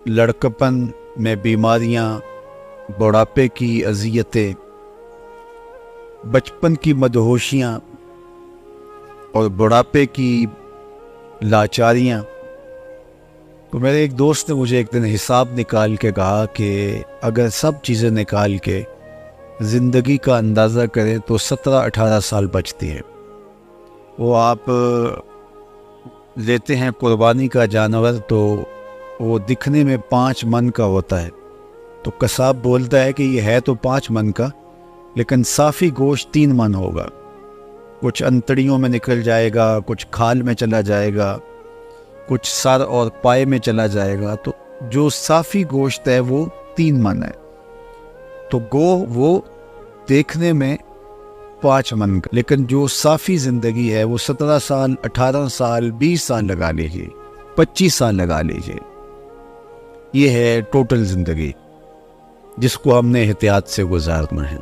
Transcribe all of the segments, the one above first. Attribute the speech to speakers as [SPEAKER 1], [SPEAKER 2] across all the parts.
[SPEAKER 1] لڑکپن میں بیماریاں، بڑھاپے کی اذیتیں، بچپن کی مدہوشیاں اور بڑھاپے کی لاچاریاں۔ تو میرے ایک دوست نے مجھے ایک دن حساب نکال کے کہا کہ اگر سب چیزیں نکال کے زندگی کا اندازہ کریں تو 17-18 سال بچتی ہے۔ وہ آپ لیتے ہیں قربانی کا جانور تو وہ دکھنے میں 5 من کا ہوتا ہے، تو قصاب بولتا ہے کہ یہ ہے تو 5 من کا لیکن صافی گوشت 3 من ہوگا، کچھ انتڑیوں میں نکل جائے گا، کچھ کھال میں چلا جائے گا، کچھ سر اور پائے میں چلا جائے گا، تو جو صافی گوشت ہے وہ 3 من ہے، تو وہ دیکھنے میں 5 من کا، لیکن جو صافی زندگی ہے وہ 17 سال، 18 سال، 20 سال لگا لیجیے، 25 سال لگا لیجیے۔ یہ ہے ٹوٹل زندگی جس کو ہم نے احتیاط سے گزارنا ہے۔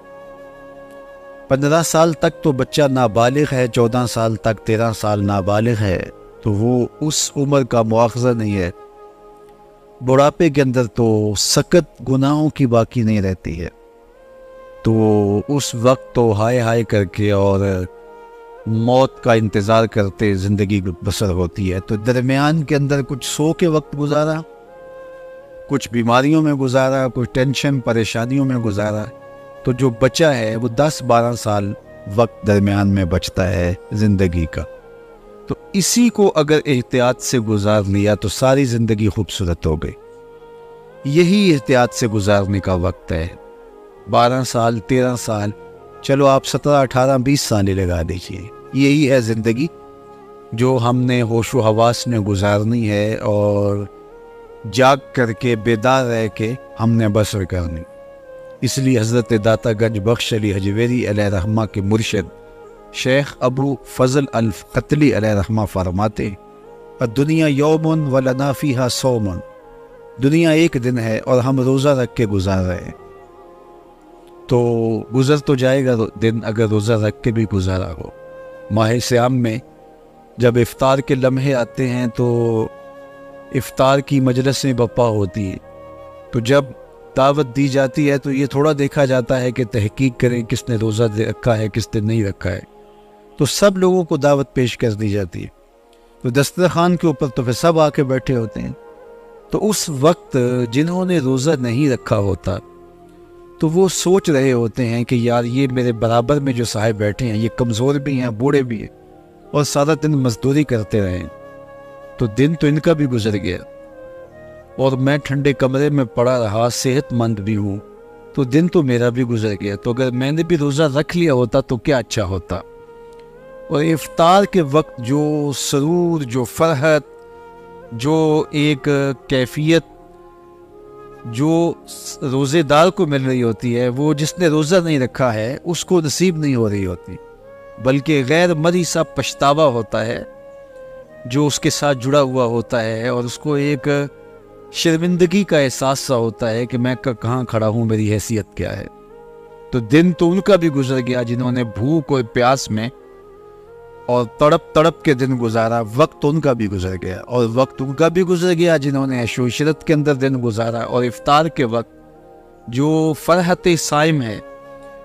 [SPEAKER 1] 15 سال تک تو بچہ نابالغ ہے، 14 سال تک، 13 سال نابالغ ہے، تو وہ اس عمر کا مواخذہ نہیں ہے۔ بڑھاپے کے اندر تو سخت گناہوں کی باقی نہیں رہتی ہے، تو اس وقت تو ہائے ہائے کر کے اور موت کا انتظار کرتے زندگی بسر ہوتی ہے۔ تو درمیان کے اندر کچھ سو کے وقت گزارا، کچھ بیماریوں میں گزارا، کچھ ٹینشن پریشانیوں میں گزارا، تو جو بچا ہے وہ 10-12 سال وقت درمیان میں بچتا ہے زندگی کا۔ تو اسی کو اگر احتیاط سے گزار لیا تو ساری زندگی خوبصورت ہو گئی۔ یہی احتیاط سے گزارنے کا وقت ہے، 12 سال، 13 سال، چلو آپ 17، 18، 20 سال ہی لگا دیجیے۔ یہی ہے زندگی جو ہم نے ہوش و حواس میں گزارنی ہے اور جاگ کر کے بیدار رہ کے ہم نے بسر کرنی۔ اس لیے حضرت داتا گنج بخش علی حجویری علیہ رحمہ کے مرشد شیخ ابو فضل القتلی علیہ رحمہ فرماتے، الدنیا یوم ولنا فیہا صوم، دنیا ایک دن ہے اور ہم روزہ رکھ کے گزار رہے ہیں۔ تو گزر تو جائے گا دن اگر روزہ رکھ کے بھی گزارا ہو۔ ماہ صیام میں جب افطار کے لمحے آتے ہیں تو افطار کی مجلسیں بپا ہوتی ہیں، تو جب دعوت دی جاتی ہے تو یہ تھوڑا دیکھا جاتا ہے کہ تحقیق کریں کس نے روزہ رکھا ہے کس نے نہیں رکھا ہے، تو سب لوگوں کو دعوت پیش کر دی جاتی ہے، تو دسترخوان کے اوپر تو پھر سب آ کے بیٹھے ہوتے ہیں۔ تو اس وقت جنہوں نے روزہ نہیں رکھا ہوتا تو وہ سوچ رہے ہوتے ہیں کہ یار یہ میرے برابر میں جو صاحب بیٹھے ہیں یہ کمزور بھی ہیں، بوڑھے بھی ہیں، اور سارا دن مزدوری کرتے رہے، تو دن تو ان کا بھی گزر گیا اور میں ٹھنڈے کمرے میں پڑا رہا، صحت مند بھی ہوں، تو دن تو میرا بھی گزر گیا۔ تو اگر میں نے بھی روزہ رکھ لیا ہوتا تو کیا اچھا ہوتا۔ اور افطار کے وقت جو سرور، جو فرحت، جو ایک کیفیت جو روزے دار کو مل رہی ہوتی ہے، وہ جس نے روزہ نہیں رکھا ہے اس کو نصیب نہیں ہو رہی ہوتی، بلکہ غیر مرئی سا پچھتاوا ہوتا ہے جو اس کے ساتھ جڑا ہوا ہوتا ہے، اور اس کو ایک شرمندگی کا احساس سا ہوتا ہے کہ میں کہاں کھڑا ہوں، میری حیثیت کیا ہے۔ تو دن تو ان کا بھی گزر گیا جنہوں نے بھوک اور پیاس میں اور تڑپ تڑپ کے دن گزارا، وقت ان کا بھی گزر گیا، اور وقت ان کا بھی گزر گیا جنہوں نے عیش و عشرت کے اندر دن گزارا، اور افطار کے وقت جو فرحت صائم ہے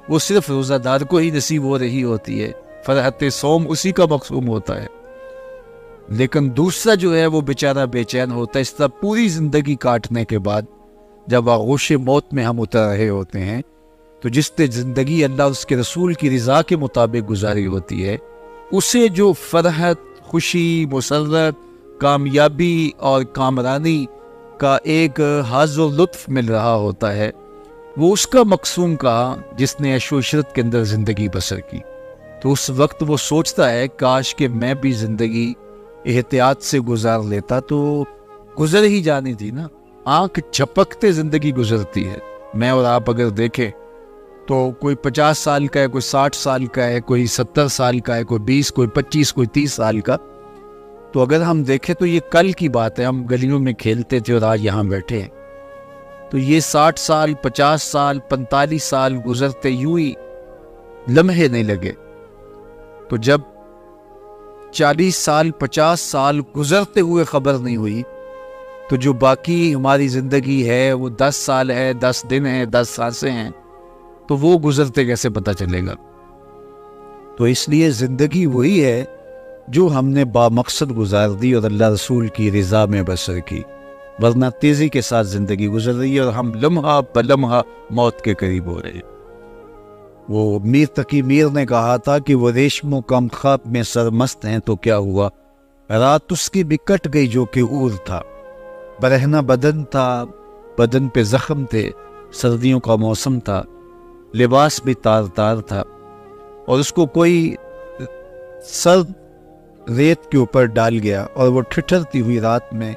[SPEAKER 1] وہ صرف روزہ دار کو ہی نصیب ہو رہی ہوتی ہے، فرحت صوم اسی کا مقصوم ہوتا ہے، لیکن دوسرا جو ہے وہ بیچارہ بے چین ہوتا ہے۔ اس طرح پوری زندگی کاٹنے کے بعد جب آغوش موت میں ہم اتر رہے ہوتے ہیں تو جس نے زندگی اللہ اس کے رسول کی رضا کے مطابق گزاری ہوتی ہے، اسے جو فرحت، خوشی، مسرت، کامیابی اور کامرانی کا ایک حظ و لطف مل رہا ہوتا ہے، وہ اس کا مقصوم کہا جس نے عیش و عشرت کے اندر زندگی بسر کی۔ تو اس وقت وہ سوچتا ہے کاش کہ میں بھی زندگی احتیاط سے گزار لیتا، تو گزر ہی جانی تھی نا، آنکھ جھپکتے زندگی گزرتی ہے۔ میں اور آپ اگر دیکھیں تو کوئی 50 سال کا ہے، کوئی 60 سال کا ہے، کوئی 70 سال کا ہے، کوئی 20، کوئی 25، کوئی 30 سال کا، تو اگر ہم دیکھیں تو یہ کل کی بات ہے، ہم گلیوں میں کھیلتے تھے اور آج یہاں بیٹھے ہیں، تو یہ 60 سال، 50 سال، 45 سال گزرتے یوں ہی لمحے نہیں لگے۔ تو جب 40 سال، 50 سال گزرتے ہوئے خبر نہیں ہوئی تو جو باقی ہماری زندگی ہے وہ 10 سال ہے، 10 دن ہے، 10 سانسیں ہیں، تو وہ گزرتے کیسے پتہ چلے گا؟ تو اس لیے زندگی وہی ہے جو ہم نے بامقصد گزار دی اور اللہ رسول کی رضا میں بسر کی، ورنہ تیزی کے ساتھ زندگی گزر رہی ہے اور ہم لمحہ بلمحہ موت کے قریب ہو رہے ہیں۔ وہ میر تقی میر نے کہا تھا کہ وہ ریشم و کم خواب میں سرمست ہیں تو کیا ہوا، رات اس کی بھی کٹ گئی جو کہ اور تھا، برہنہ بدن تھا، بدن پہ زخم تھے، سردیوں کا موسم تھا، لباس بھی تار تار تھا، اور اس کو کوئی سرد ریت کے اوپر ڈال گیا اور وہ ٹھٹھرتی ہوئی رات میں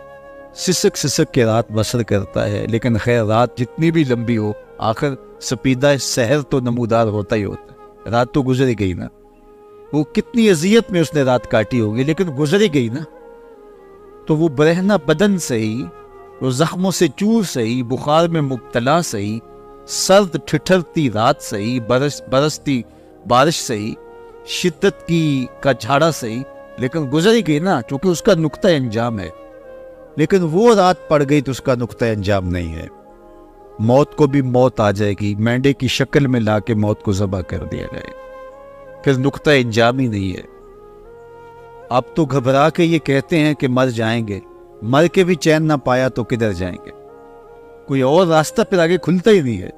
[SPEAKER 1] سسک سسک کے رات بسر کرتا ہے۔ لیکن خیر رات جتنی بھی لمبی ہو، آخر سپیدہ سحر تو نمودار ہوتا ہی ہوتا ہے، رات تو گزر گئی نا، وہ کتنی اذیت میں اس نے رات کاٹی ہوگی لیکن گزر ہی گئی نا۔ تو وہ برہنہ بدن صحیح، وہ زخموں سے چور صحیح، بخار میں مبتلا صحیح، سرد ٹھٹھرتی رات صحیح، برستی بارش صحیح، شدت کا جھاڑا صحیح، لیکن گزر ہی گئی نا، چونکہ اس کا نقطہ انجام ہے۔ لیکن وہ رات پڑ گئی تو اس کا نقطہ انجام نہیں ہے، موت کو بھی موت آ جائے گی، مینڈے کی شکل میں لا کے موت کو ذبح کر دیا جائے، پھر نقطہ انجام ہی نہیں ہے۔ اب تو گھبرا کے یہ کہتے ہیں کہ مر جائیں گے، مر کے بھی چین نہ پایا تو کدھر جائیں گے، کوئی اور راستہ پھر آگے کھلتا ہی نہیں ہے۔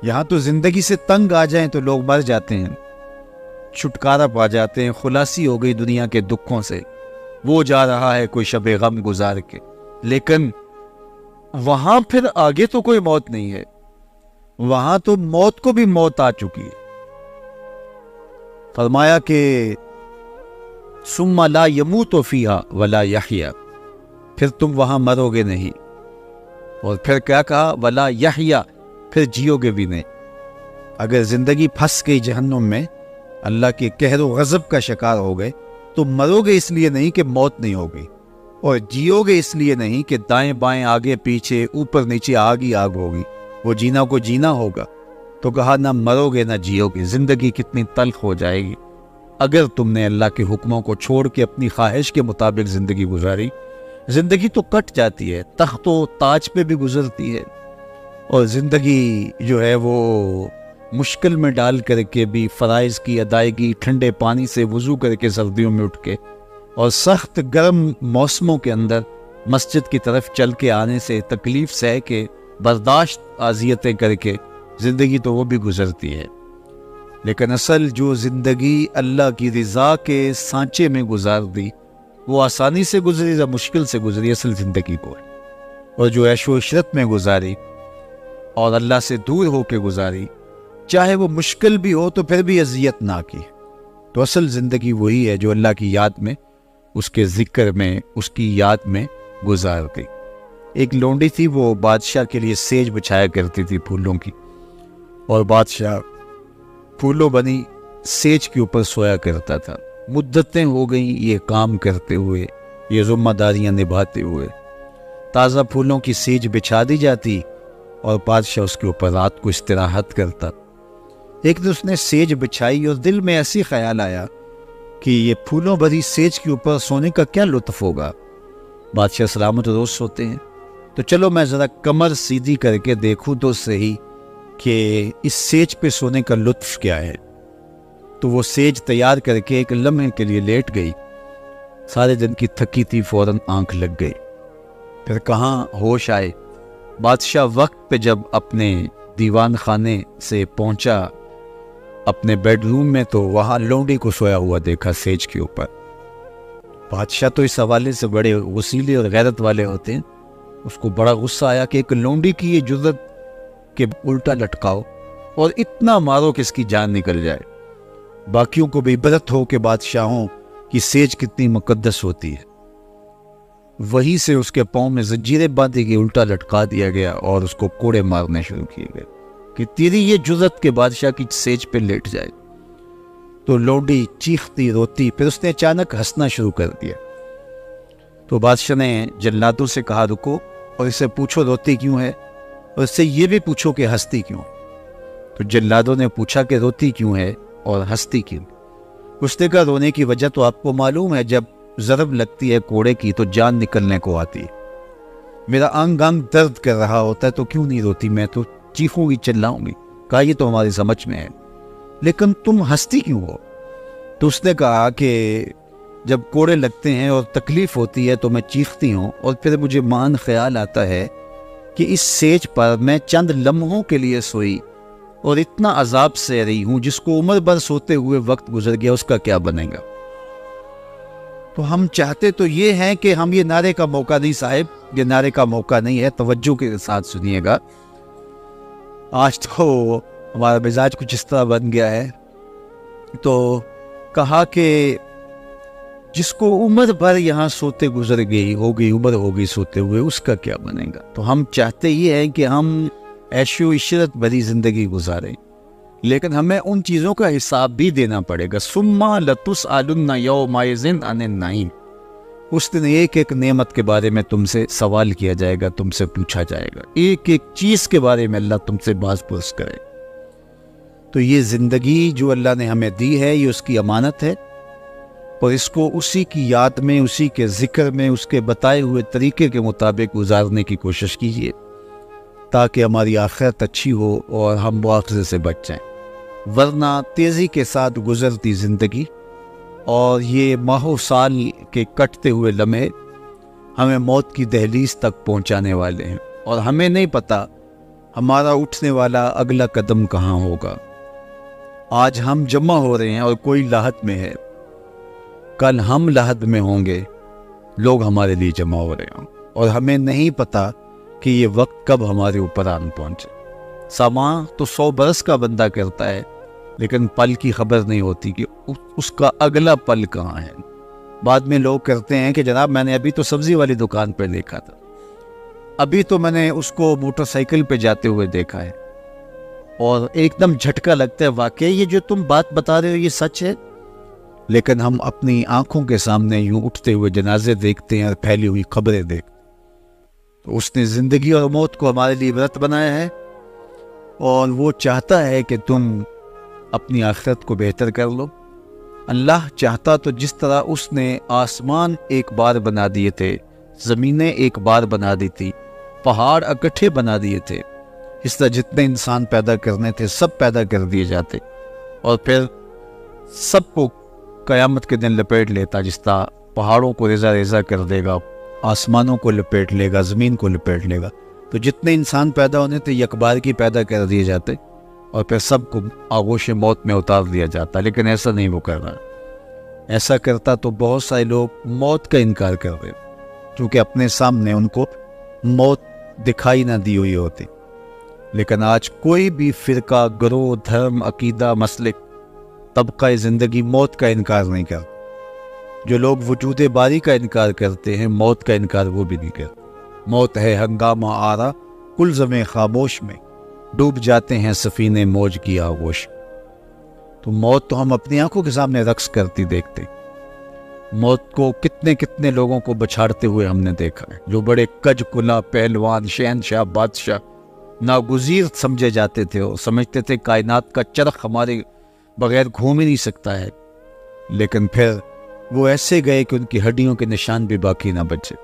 [SPEAKER 1] یہاں تو زندگی سے تنگ آ جائیں تو لوگ مر جاتے ہیں، چھٹکارا پا جاتے ہیں، خلاصی ہو گئی دنیا کے دکھوں سے، وہ جا رہا ہے کوئی شب غم گزار کے، لیکن وہاں پھر آگے تو کوئی موت نہیں ہے، وہاں تو موت کو بھی موت آ چکی ہے۔ فرمایا کہ ثم لا يموت فيها ولا يحيا، پھر تم وہاں مرو گے نہیں، اور پھر کیا کہا، ولا يحيا، پھر جیو گے بھی نہیں۔ اگر زندگی پھنس گئی جہنم میں، اللہ کے قہر و غضب کا شکار ہو گئے، تو مرو گے اس لیے نہیں کہ موت نہیں ہوگی، اور جیو گے اس لیے نہیں کہ دائیں بائیں آگے پیچھے اوپر نیچے آگ ہی آگ ہوگی، وہ جینا کو جینا ہوگا۔ تو کہا نہ مرو گے نہ جیو گے، زندگی کتنی تلخ ہو جائے گی اگر تم نے اللہ کے حکموں کو چھوڑ کے اپنی خواہش کے مطابق زندگی گزاری۔ زندگی تو کٹ جاتی ہے، تخت و تاج پہ بھی گزرتی ہے، اور زندگی جو ہے وہ مشکل میں ڈال کر کے بھی فرائض کی ادائیگی، ٹھنڈے پانی سے وضو کر کے سردیوں میں اٹھ کے، اور سخت گرم موسموں کے اندر مسجد کی طرف چل کے آنے سے، تکلیف سہ کے، برداشت اذیتیں کر کے، زندگی تو وہ بھی گزرتی ہے۔ لیکن اصل جو زندگی اللہ کی رضا کے سانچے میں گزار دی، وہ آسانی سے گزری یا مشکل سے گزری، اصل زندگی کو ہے۔ اور جو عیش و عشرت میں گزاری اور اللہ سے دور ہو کے گزاری، چاہے وہ مشکل بھی ہو تو پھر بھی اذیت نہ کی، تو اصل زندگی وہی ہے جو اللہ کی یاد میں، اس کے ذکر میں، اس کی یاد میں گزار گئی۔ ایک لونڈی تھی، وہ بادشاہ کے لیے سیج بچھایا کرتی تھی پھولوں کی، اور بادشاہ پھولوں بنی سیج کے اوپر سویا کرتا تھا۔ مدتیں ہو گئیں یہ کام کرتے ہوئے، یہ ذمہ داریاں نبھاتے ہوئے، تازہ پھولوں کی سیج بچھا دی جاتی اور بادشاہ اس کے اوپر رات کو استراحت کرتا۔ ایک دن اس نے سیج بچھائی اور دل میں ایسی خیال آیا کہ یہ پھولوں بھری سیج کے اوپر سونے کا کیا لطف ہوگا، بادشاہ سلامت روز سوتے ہیں، تو چلو میں ذرا کمر سیدھی کر کے دیکھوں تو صحیح کہ اس سیج پہ سونے کا لطف کیا ہے۔ تو وہ سیج تیار کر کے ایک لمحے کے لیے لیٹ گئی، سارے دن کی تھکی تھی، فوراً آنکھ لگ گئی، پھر کہاں ہوش آئے۔ بادشاہ وقت پہ جب اپنے دیوان خانے سے پہنچا اپنے بیڈ روم میں، تو وہاں لونڈی کو سویا ہوا دیکھا سیج کے اوپر۔ بادشاہ تو اس حوالے سے بڑے وسیلے اور غیرت والے ہوتے ہیں، اس کو بڑا غصہ آیا کہ ایک لونڈی کی یہ جرت کہ الٹا لٹکاؤ اور اتنا مارو کہ اس کی جان نکل جائے۔ باقیوں کو بھی عبرت ہو کہ بادشاہوں کی سیج کتنی مقدس ہوتی ہے۔ وہیں سے اس کے پاؤں میں زنجیریں باندھی گئی، الٹا لٹکا دیا گیا اور اس کو کوڑے مارنے شروع کیے گئے کہ تیری یہ جرت کے بادشاہ کی سیج پہ لیٹ جائے۔ تو لونڈی چیختی روتی، پھر اس نے اچانک ہنسنا شروع کر دیا۔ تو بادشاہ نے جلادوں سے کہا رکو اور اسے پوچھو روتی کیوں ہے، اور اس سے یہ بھی پوچھو کہ ہنستی کیوں۔ تو جلادوں نے پوچھا کہ روتی کیوں ہے اور ہنستی کیوں۔ اس نے کہا رونے کی وجہ تو آپ کو معلوم ہے، جب ضرب لگتی ہے کوڑے کی تو جان نکلنے کو آتی ہے، میرا انگ انگ درد کر رہا ہوتا ہے تو کیوں نہیں روتی؟ میں تو چیخوں گی، چلاؤں گی۔ کہا یہ تو ہماری سمجھ میں ہے، لیکن تم ہنستی کیوں ہو؟ تو اس نے کہا کہ جب کوڑے لگتے ہیں اور تکلیف ہوتی ہے تو میں چیختی ہوں، اور پھر مجھے مان خیال آتا ہے کہ اس سیج پر میں چند لمحوں کے لیے سوئی اور اتنا عذاب سہ رہی ہوں، جس کو عمر بھر سوتے ہوئے وقت گزر گیا، اس کا کیا بنے گا؟ تو ہم چاہتے تو یہ ہیں کہ ہم یہ نعرے کا موقع نہیں صاحب، یہ نعرے کا موقع نہیں ہے، توجہ کے ساتھ سنیے گا۔ آج تو ہمارا مزاج کچھ اس طرح بن گیا ہے، تو کہا کہ جس کو عمر بھر یہاں سوتے گزر گئی عمر ہوگی سوتے ہوئے، اس کا کیا بنے گا؟ تو ہم چاہتے یہ ہیں کہ ہم عیش و عشرت بھری زندگی گزاریں، لیکن ہمیں ان چیزوں کا حساب بھی دینا پڑے گا۔ ثم لتسألن یومئذ عن النعیم، اس دن ایک ایک نعمت کے بارے میں تم سے سوال کیا جائے گا، تم سے پوچھا جائے گا، ایک ایک چیز کے بارے میں اللہ تم سے باز پرس کرے۔ تو یہ زندگی جو اللہ نے ہمیں دی ہے، یہ اس کی امانت ہے، اور اس کو اسی کی یاد میں، اسی کے ذکر میں، اس کے بتائے ہوئے طریقے کے مطابق گزارنے کی کوشش کیجیے، تاکہ ہماری آخرت اچھی ہو اور ہم مواخذے سے بچ جائیں۔ ورنہ تیزی کے ساتھ گزرتی زندگی اور یہ ماہو سال کے کٹتے ہوئے لمحے ہمیں موت کی دہلیز تک پہنچانے والے ہیں، اور ہمیں نہیں پتہ ہمارا اٹھنے والا اگلا قدم کہاں ہوگا۔ آج ہم جمع ہو رہے ہیں اور کوئی لاحت میں ہے، کل ہم لاحت میں ہوں گے، لوگ ہمارے لیے جمع ہو رہے ہوں، اور ہمیں نہیں پتہ کہ یہ وقت کب ہمارے اوپر آن پہنچے۔ سماں تو 100 برس کا بندہ کرتا ہے، لیکن پل کی خبر نہیں ہوتی کہ اس کا اگلا پل کہاں ہے۔ بعد میں لوگ کرتے ہیں کہ جناب میں نے ابھی تو سبزی والی دکان پہ دیکھا تھا، ابھی تو میں نے اس کو موٹر سائیکل پہ جاتے ہوئے دیکھا ہے، اور ایک دم جھٹکا لگتا ہے واقعی یہ جو تم بات بتا رہے ہو یہ سچ ہے۔ لیکن ہم اپنی آنکھوں کے سامنے یوں اٹھتے ہوئے جنازے دیکھتے ہیں اور پھیلی ہوئی خبریں دیکھتے ہیں۔ تو اس نے زندگی اور موت کو ہمارے لیے عبرت بنایا ہے، اور وہ چاہتا ہے کہ تم اپنی آخرت کو بہتر کر لو۔ اللہ چاہتا تو جس طرح اس نے آسمان ایک بار بنا دیے تھے، زمینیں ایک بار بنا دی تھی، پہاڑ اکٹھے بنا دیے تھے، اس طرح جتنے انسان پیدا کرنے تھے سب پیدا کر دیے جاتے، اور پھر سب کو قیامت کے دن لپیٹ لیتا، جس طرح پہاڑوں کو ریزہ ریزہ کر دے گا، آسمانوں کو لپیٹ لے گا، زمین کو لپیٹ لے گا۔ تو جتنے انسان پیدا ہونے تھے یک بار کی پیدا کر دیے جاتے، اور پھر سب کو آغوش موت میں اتار دیا جاتا، لیکن ایسا نہیں وہ کر رہا۔ ایسا کرتا تو بہت سارے لوگ موت کا انکار کر رہے، کیونکہ اپنے سامنے ان کو موت دکھائی نہ دی ہوئی ہوتی۔ لیکن آج کوئی بھی فرقہ، گروہ، دھرم، عقیدہ، مسلک، طبقہ زندگی موت کا انکار نہیں کرتا۔ جو لوگ وجود باری کا انکار کرتے ہیں، موت کا انکار وہ بھی نہیں کرتے۔ موت ہے ہنگامہ آرا کل زمیں خاموش میں، ڈوب جاتے ہیں سفینے موج کی آغوش۔ تو موت تو ہم اپنی آنکھوں کے سامنے رقص کرتی دیکھتے، موت کو کتنے کتنے لوگوں کو بچھاڑتے ہوئے ہم نے دیکھا ہے، جو بڑے کج کلا پہلوان، شہنشاہ، بادشاہ ناگزیر سمجھے جاتے تھے، اور سمجھتے تھے کائنات کا چرخ ہمارے بغیر گھوم ہی نہیں سکتا ہے، لیکن پھر وہ ایسے گئے کہ ان کی ہڈیوں کے نشان بھی باقی نہ بچے۔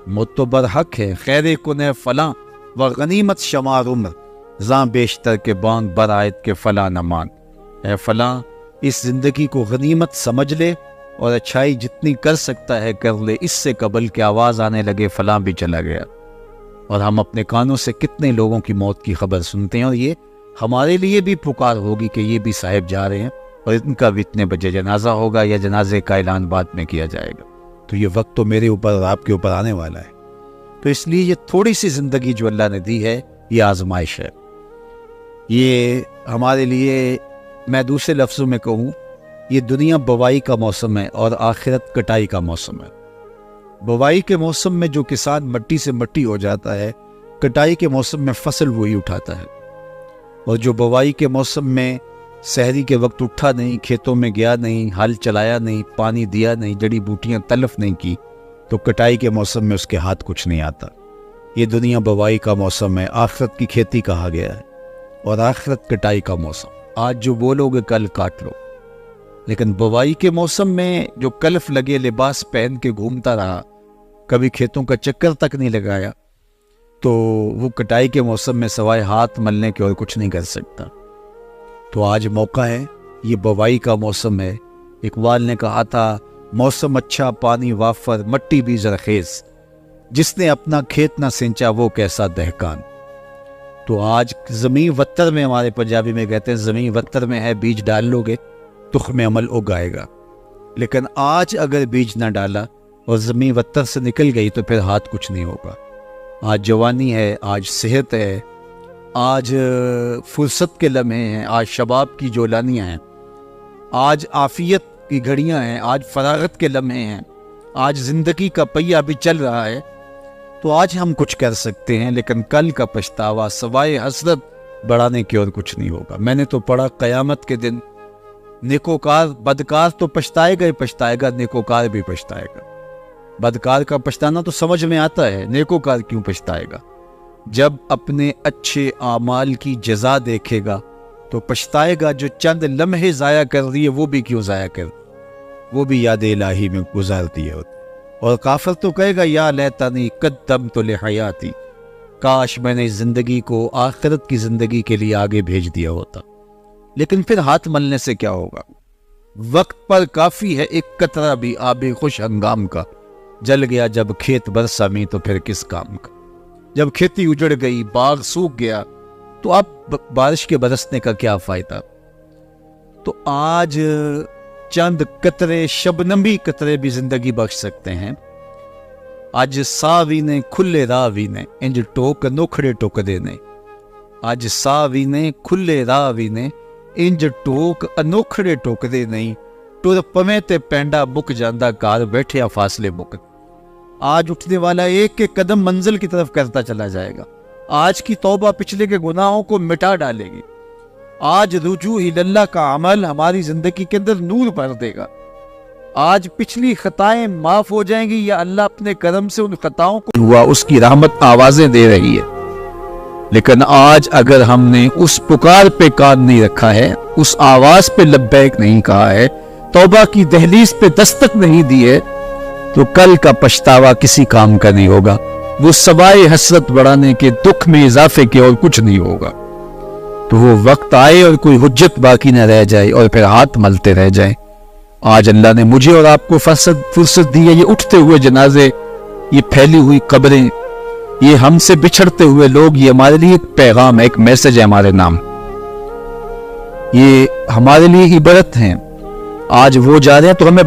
[SPEAKER 1] موت تو برحق ہے، خیر کن فلاں و غنیمت شمار عمر، زاں بیشتر کے بانگ برآیت کے فلاں نہ مان۔ اے فلاں اس زندگی کو غنیمت سمجھ لے، اور اچھائی جتنی کر سکتا ہے کر لے، اس سے قبل کہ آواز آنے لگے فلاں بھی چلا گیا۔ اور ہم اپنے کانوں سے کتنے لوگوں کی موت کی خبر سنتے ہیں، اور یہ ہمارے لیے بھی پکار ہوگی کہ یہ بھی صاحب جا رہے ہیں، اور ان کا بھی اتنے بجے جنازہ ہوگا، یا جنازے کا اعلان بعد میں کیا جائے گا۔ تو یہ وقت تو میرے اوپر اور آپ کے اوپر آنے والا ہے۔ تو اس لیے یہ تھوڑی سی زندگی جو اللہ نے دی ہے، یہ آزمائش ہے۔ یہ ہمارے لیے، میں دوسرے لفظوں میں کہوں، یہ دنیا بوائی کا موسم ہے اور آخرت کٹائی کا موسم ہے۔ بوائی کے موسم میں جو کسان مٹی سے مٹی ہو جاتا ہے، کٹائی کے موسم میں فصل وہی اٹھاتا ہے۔ اور جو بوائی کے موسم میں سحری کے وقت اٹھا نہیں، کھیتوں میں گیا نہیں، ہل چلایا نہیں، پانی دیا نہیں، جڑی بوٹیاں تلف نہیں کی، تو کٹائی کے موسم میں اس کے ہاتھ کچھ نہیں آتا۔ یہ دنیا بوائی کا موسم ہے، آخرت کی کھیتی کہا گیا ہے، اور آخرت کٹائی کا موسم۔ آج جو بولو گے کل کاٹ لو۔ لیکن بوائی کے موسم میں جو کلف لگے لباس پہن کے گھومتا رہا، کبھی کھیتوں کا چکر تک نہیں لگایا، تو وہ کٹائی کے موسم میں سوائے ہاتھ ملنے کے اور کچھ نہیں کر سکتا۔ تو آج موقع ہے، یہ بوائی کا موسم ہے۔ اقبال نے کہا تھا موسم اچھا پانی وافر مٹی بھی زرخیز، جس نے اپنا کھیت نہ سینچا وہ کیسا دہقان۔ تو آج زمین وتر میں، ہمارے پنجابی میں کہتے ہیں زمین وتر میں ہے، بیج ڈال لو گے تخم عمل اگائے گا۔ لیکن آج اگر بیج نہ ڈالا اور زمین وتر سے نکل گئی تو پھر ہاتھ کچھ نہیں ہوگا۔ آج جوانی ہے، آج صحت ہے، آج فرصت کے لمحے ہیں، آج شباب کی جولانیاں ہیں، آج عافیت کی گھڑیاں ہیں، آج فراغت کے لمحے ہیں، آج زندگی کا پہیہ بھی چل رہا ہے۔ تو آج ہم کچھ کر سکتے ہیں، لیکن کل کا پچھتاوا سوائے حسرت بڑھانے کی اور کچھ نہیں ہوگا۔ میں نے تو پڑھا قیامت کے دن نیکوکار بدکار تو پچھتائے گا ہی پچھتائے گا، نیکوکار بھی پچھتائے گا۔ بدکار کا پچھتانا تو سمجھ میں آتا ہے، نیکوکار کیوں پچھتائے گا؟ جب اپنے اچھے اعمال کی جزا دیکھے گا تو پچھتائے گا، جو چند لمحے ضائع کر دیے وہ بھی کیوں ضائع کر، وہ بھی یاد الہی میں گزار دیے ہوتے۔ اور کافر تو کہے گا یا لیتنی قدمت لحیاتی، کاش میں نے زندگی کو آخرت کی زندگی کے لیے آگے بھیج دیا ہوتا۔ لیکن پھر ہاتھ ملنے سے کیا ہوگا؟ وقت پر کافی ہے ایک قطرہ بھی آب خوش ہنگام کا، جل گیا جب کھیت برسا میں تو پھر کس کام کا۔ جب کھیتی اجڑ گئی، باغ سوکھ گیا، تو اب بارش کے برسنے کا کیا فائدہ؟ تو آج چند قطرے، شبنمی قطرے بھی زندگی بخش سکتے ہیں۔ آج ساوی نے کھلے راوی نے انج ٹوک نوکھڑے ٹوک دینے، آج ساوی نے کھلے راوی نے انج ٹوک انوکھڑے ٹوک دے نہیں، ٹر پویں تے پینڈا مک جاندہ کار بیٹھیا فاصلے مک۔ آج اٹھنے والا ایک ایک قدم منزل کی طرف کرتا چلا جائے گا۔ آج کی توبہ پچھلے کے گناہوں کو مٹا ڈالے گی۔ آج رجوع اللہ کا عمل ہماری زندگی کے اندر نور بھر دے گا۔ آج پچھلی خطائیں معاف ہو جائیں گی، یا اللہ اپنے کرم سے ان خطاؤں کو ہوا اس کی رحمت آوازیں دے رہی ہے۔ لیکن آج اگر ہم نے اس پکار پہ کان نہیں رکھا ہے، اس آواز پہ لبیک نہیں کہا ہے، توبہ کی دہلیز پہ دستک نہیں دی ہے، تو کل کا پچھتاوا کسی کام کا نہیں ہوگا۔ وہ سوائے حسرت بڑھانے کے، دکھ میں اضافے کے اور کچھ نہیں ہوگا۔ تو وہ وقت آئے اور کوئی حجت باقی نہ رہ جائے اور پھر ہاتھ ملتے رہ جائیں۔ آج اللہ نے مجھے اور آپ کو فرصت دی ہے۔ یہ اٹھتے ہوئے جنازے، یہ پھیلی ہوئی قبریں، یہ ہم سے بچھڑتے ہوئے لوگ، یہ ہمارے لیے ایک پیغام ہے، ایک میسج ہے ہمارے نام، یہ ہمارے لیے عبرت ہیں۔ آج وہ جا رہے ہیں تو ہمیں